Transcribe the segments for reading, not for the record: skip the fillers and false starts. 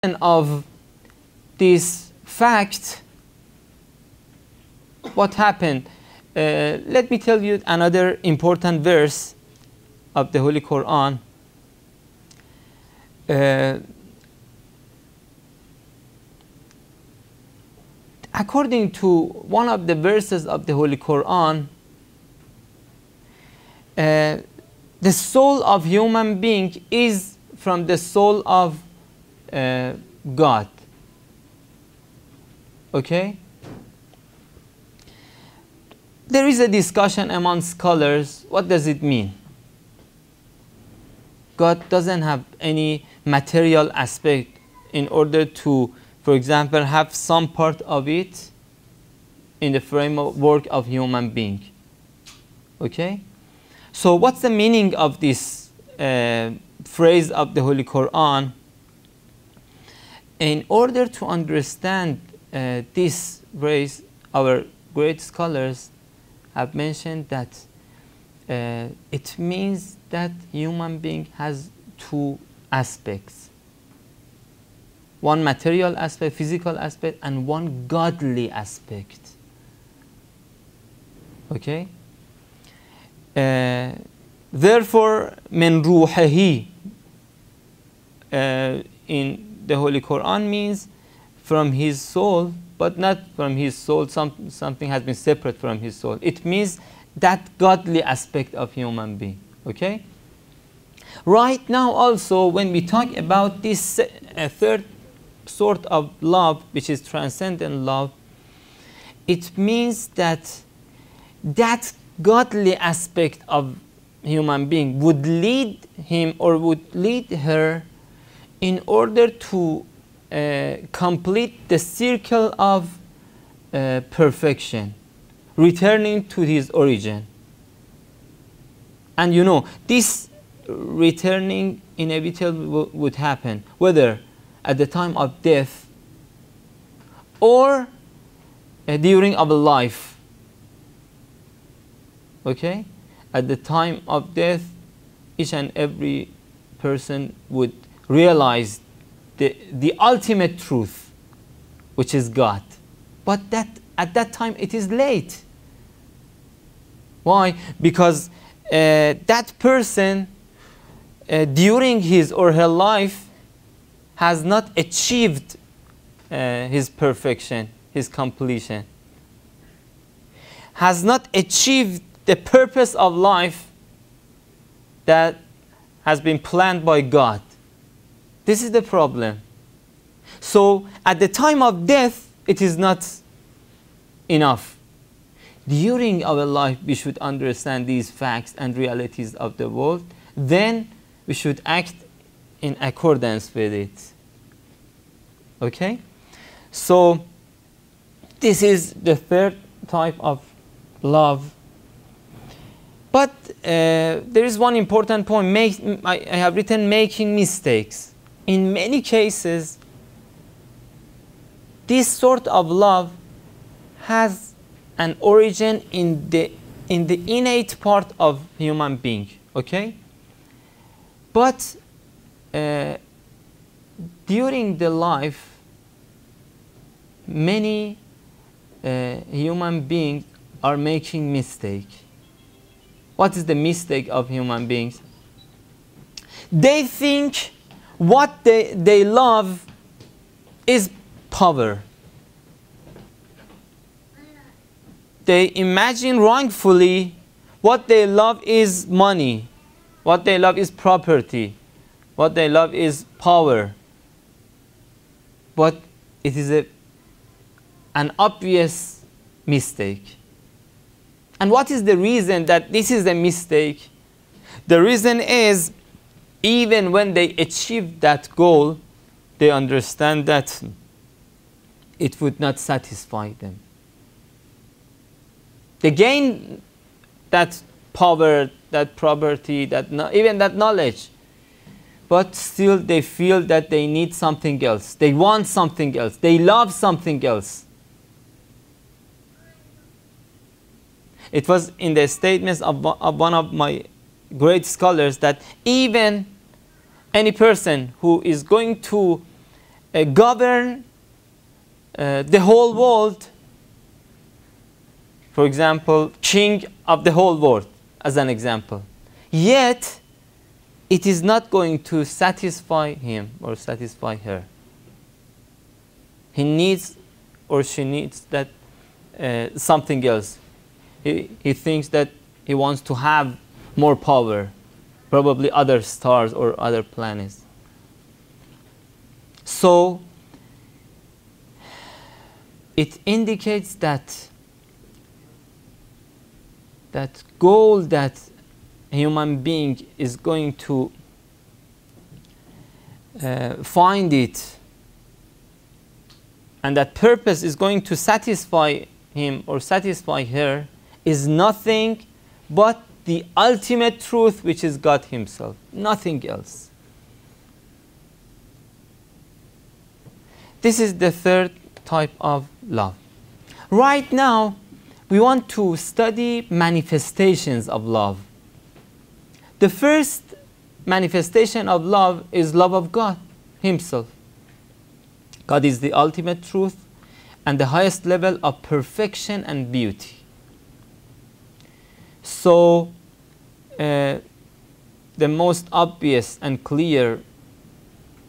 of this fact, what happened? Let me tell you another important verse of the Holy Quran. According to one of the verses of the Holy Quran, the soul of human being is from the soul of God. Okay? There is a discussion among scholars. What does it mean? God doesn't have any material aspect in order to, for example, have some part of it in the framework of human being. Okay? So what's the meaning of this phrase of the Holy Quran? In order to understand this phrase, our great scholars have mentioned that it means that human being has two aspects. One material aspect, physical aspect, and one godly aspect. Okay? Therefore, min ruhihi in the Holy Quran means from his soul, but not from his soul, something has been separate from his soul. It means that godly aspect of human being. Okay? Right now also, when we talk about this third sort of love, which is transcendent love, it means that that godly aspect of human being would lead him or would lead her in order to complete the circle of perfection, returning to his origin. And you know, this returning inevitably would happen, whether at the time of death or during our life. Okay? At the time of death, each and every person would realize the ultimate truth, which is God. But at that time it is late. Why? Because that person during his or her life has not achieved his perfection, his completion, has not achieved the purpose of life that has been planned by God. This is the problem. So at the time of death, it is not enough. During our life, we should understand these facts and realities of the world. Then we should act in accordance with it. Okay? So this is the third type of love. But there is one important point. I have written making mistakes. In many cases, this sort of love has an origin in the innate part of human being. Okay? But during the life, many human beings are making mistakes. What is the mistake of human beings? They think what they love is power. They imagine wrongfully what they love is money, what they love is property, what they love is power. But it is an obvious mistake. And what is the reason that this is a mistake? The reason is, even when they achieve that goal, they understand that it would not satisfy them. They gain that power, that property, even that knowledge, but still they feel that they need something else. They want something else. They love something else. It was in the statements of one of my great scholars that even any person who is going to govern the whole world, for example, king of the whole world, as an example. Yet, it is not going to satisfy him or satisfy her. He needs or she needs that something else. He thinks that he wants to have more power, probably other stars or other planets. So, it indicates that goal that a human being is going to find it, and that purpose is going to satisfy him or satisfy her, is nothing but the ultimate truth, which is God himself, nothing else. This is the third type of love. Right now, we want to study manifestations of love. The first manifestation of love is love of God himself. God is the ultimate truth and the highest level of perfection and beauty. So, the most obvious and clear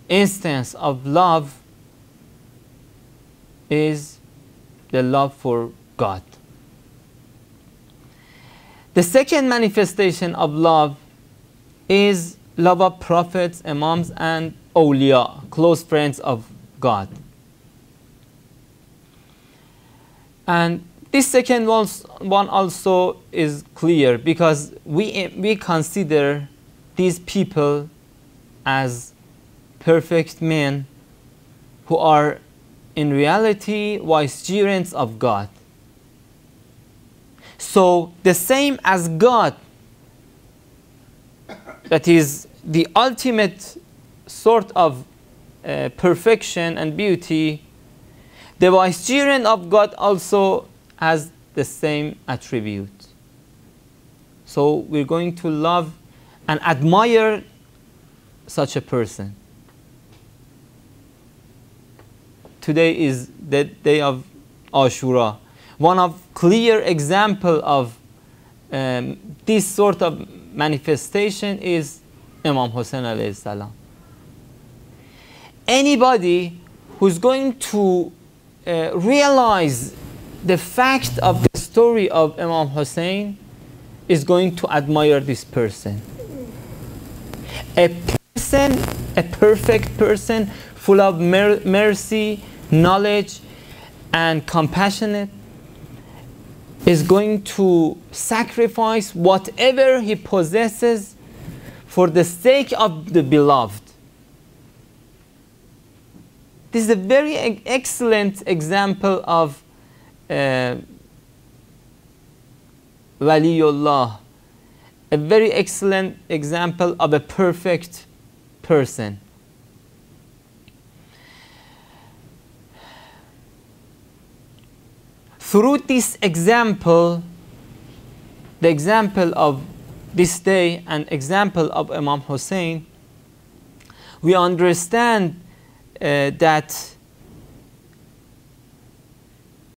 instance of love is the love for God. The second manifestation of love is love of prophets, imams, and awliya, close friends of God. And this second one also is clear because we consider these people as perfect men who are in reality vicegerents of God. So the same as God, that is the ultimate sort of perfection and beauty, the vicegerent of God also has the same attribute. So we're going to love and admire such a person. Today is the day of Ashura. One of clear example of this sort of manifestation is Imam Hussein alayhi salam. Anybody who's going to realize the fact of the story of Imam Hussein is going to admire this person. A perfect person, full of mercy, knowledge, and compassionate, is going to sacrifice whatever he possesses for the sake of the beloved. This is a very excellent example of Waliullah, a very excellent example of a perfect person. Through this example, the example of this day and example of Imam Hussein, we understand that